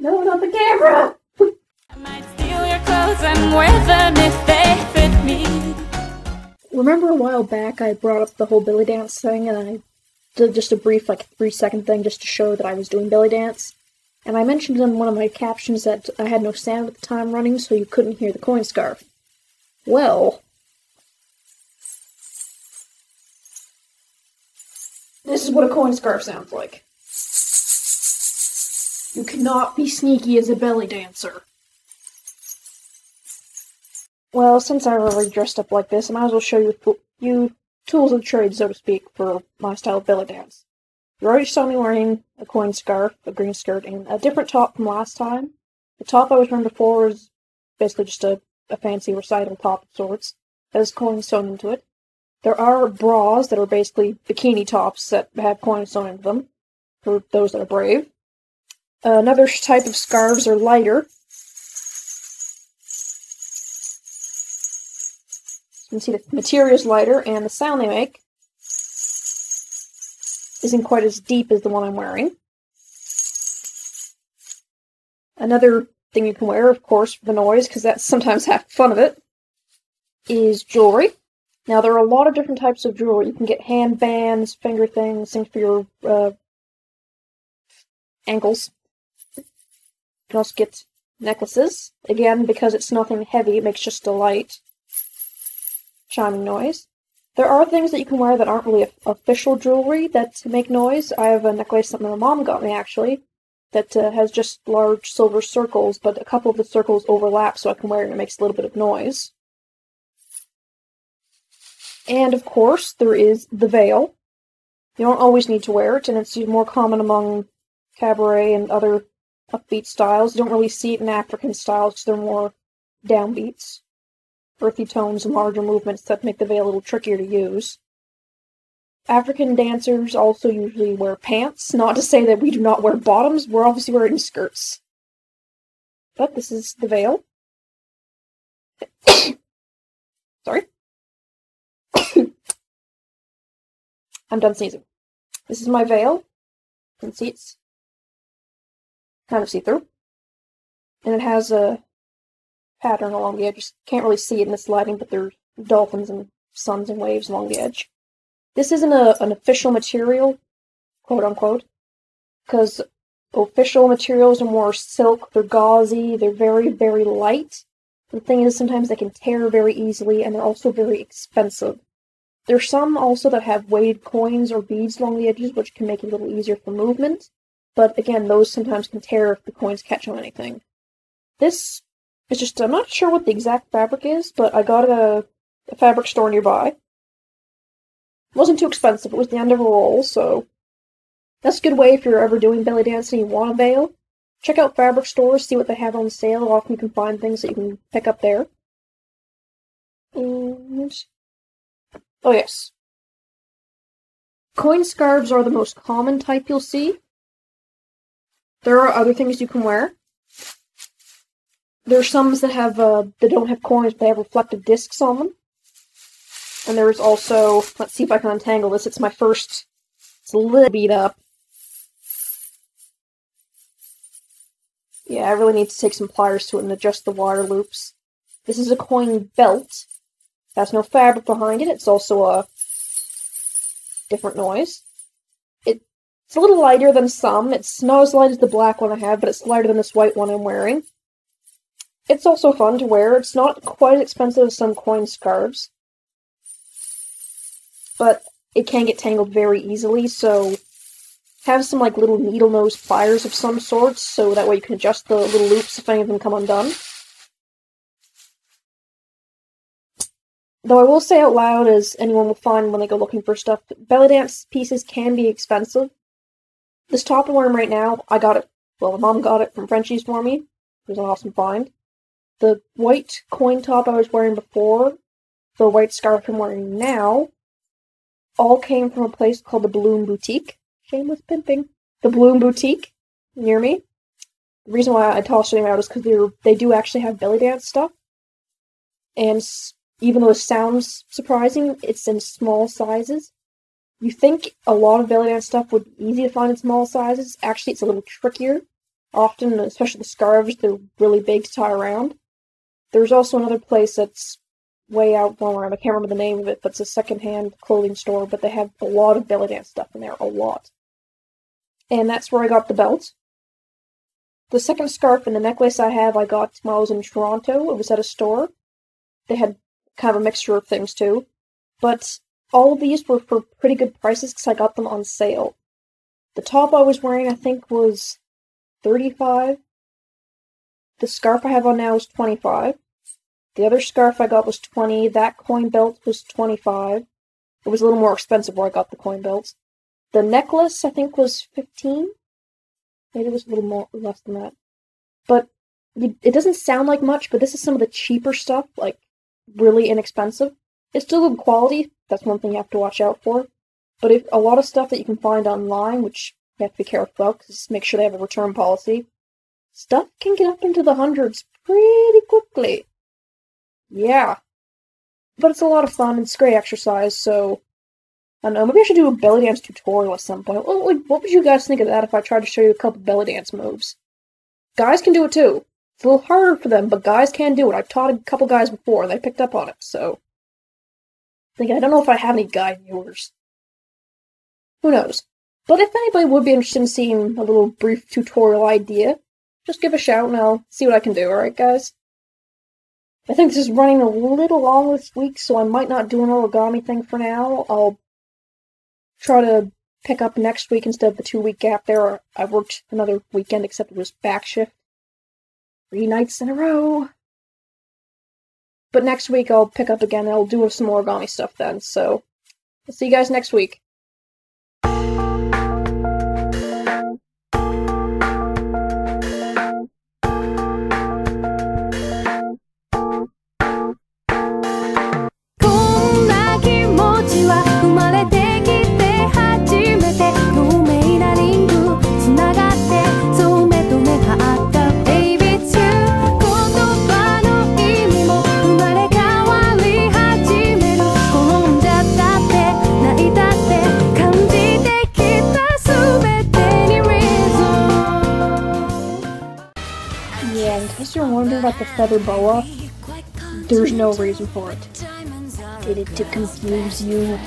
No, not the camera! I might steal your clothes and wear them if they fit me. Remember a while back I brought up the whole belly dance thing, and I did just a brief, 3-second thing just to show that I was doing belly dance. And I mentioned in one of my captions that I had no sound at the time running, so you couldn't hear the coin scarf. Well, this is what a coin scarf sounds like. You cannot be sneaky as a belly dancer. Well, since I already dressed up like this, I might as well show you tools of the trade, so to speak, for my style of belly dance. You already saw me wearing a coin scarf, a green skirt, and a different top from last time. The top I was wearing before was basically just a fancy recital top of sorts, that has coins sewn into it. There are bras that are basically bikini tops that have coins sewn into them, for those that are brave. Another type of scarves are lighter. You can see the material is lighter, and the sound they make isn't quite as deep as the one I'm wearing. Another thing you can wear, of course, for the noise, because that's sometimes half the fun of it, is jewelry. Now, there are a lot of different types of jewelry. You can get handbands, finger things for your ankles. You can also get necklaces. Again, because it's nothing heavy, it makes just a light chiming noise. There are things that you can wear that aren't really official jewelry that make noise. I have a necklace that my mom got me, actually, that has just large silver circles, but a couple of the circles overlap, so I can wear it and it makes a little bit of noise. And, of course, there is the veil. You don't always need to wear it, and it's more common among cabaret and other upbeat styles. You don't really see it in African styles, because they're more downbeats. Earthy tones and larger movements that make the veil a little trickier to use. African dancers also usually wear pants, not to say that we do not wear bottoms, we're obviously wearing skirts. But this is the veil. Sorry. I'm done sneezing. This is my veil. You can see it's kind of see-through. And it has a pattern along the edge. You can't really see it in this lighting, but there's dolphins and suns and waves along the edge. This isn't an official material, quote-unquote, because official materials are more silk, they're gauzy, they're very, very light. The thing is, sometimes they can tear very easily, and they're also very expensive. There's some also that have weighted coins or beads along the edges, which can make it a little easier for movement, but again, those sometimes can tear if the coins catch on anything. This is just, I'm not sure what the exact fabric is, but I got it at a fabric store nearby. It wasn't too expensive, it was the end of a roll, so that's a good way if you're ever doing belly dancing and you want a veil. Check out fabric stores, see what they have on sale. Often you can find things that you can pick up there. And oh yes. Coin scarves are the most common type you'll see. There are other things you can wear. There are some that have that don't have coins, but they have reflective discs on them. And there's also, let's see if I can untangle this. It's my first. It's a little beat up. Yeah, I really need to take some pliers to it and adjust the wire loops. This is a coin belt. It has no fabric behind it. It's also a different noise. It's a little lighter than some. It's not as light as the black one I have, but it's lighter than this white one I'm wearing. It's also fun to wear. It's not quite as expensive as some coin scarves, but it can get tangled very easily, so have some little needle nose pliers of some sort, so that way you can adjust the little loops if any of them come undone. Though I will say out loud, as anyone will find when they go looking for stuff, belly dance pieces can be expensive. This top I'm wearing right now, I got it, well, my mom got it from Frenchie's for me. It was an awesome find. The white coin top I was wearing before, the white scarf I'm wearing now, all came from a place called the Bloom Boutique. Shameless pimping. The Bloom Boutique, near me. The reason why I tossed them out is because they do actually have belly dance stuff. And even though it sounds surprising, it's in small sizes. You think a lot of belly dance stuff would be easy to find in small sizes. Actually, it's a little trickier. often, especially the scarves, they're really big to tie around. There's also another place that's way out around. I can't remember the name of it, but it's a secondhand clothing store, but they have a lot of belly dance stuff in there, a lot. And that's where I got the belt. The second scarf and the necklace I have, I got when I was in Toronto. It was at a store. They had kind of a mixture of things, too. But all of these were for pretty good prices because I got them on sale. The top I was wearing, I think, was $35. The scarf I have on now is $25. The other scarf I got was $20. That coin belt was $25. It was a little more expensive where I got the coin belts. The necklace, I think, was $15. Maybe it was a little more less than that. But it doesn't sound like much, but this is some of the cheaper stuff, like really inexpensive. It's still good quality. That's one thing you have to watch out for. But if a lot of stuff that you can find online, which you have to be careful about, because make sure they have a return policy, stuff can get up into the hundreds pretty quickly. Yeah. But it's a lot of fun, it's great exercise, so I don't know, maybe I should do a belly dance tutorial at some point. What would you guys think of that if I tried to show you a couple belly dance moves? Guys can do it too. It's a little harder for them, but guys can do it. I've taught a couple guys before, and they picked up on it, so I don't know if I have any guy viewers. Who knows? But if anybody would be interested in seeing a little brief tutorial idea, just give a shout and I'll see what I can do, alright guys? I think this is running a little long this week, so I might not do an origami thing for now. I'll try to pick up next week instead of the 2-week gap there. I worked another weekend, except it was back shift. 3 nights in a row. But next week I'll pick up again and I'll do some origami stuff then, so I'll see you guys next week. Yeah, in case you're wondering about the feather boa, there's no reason for it. Did it to confuse you?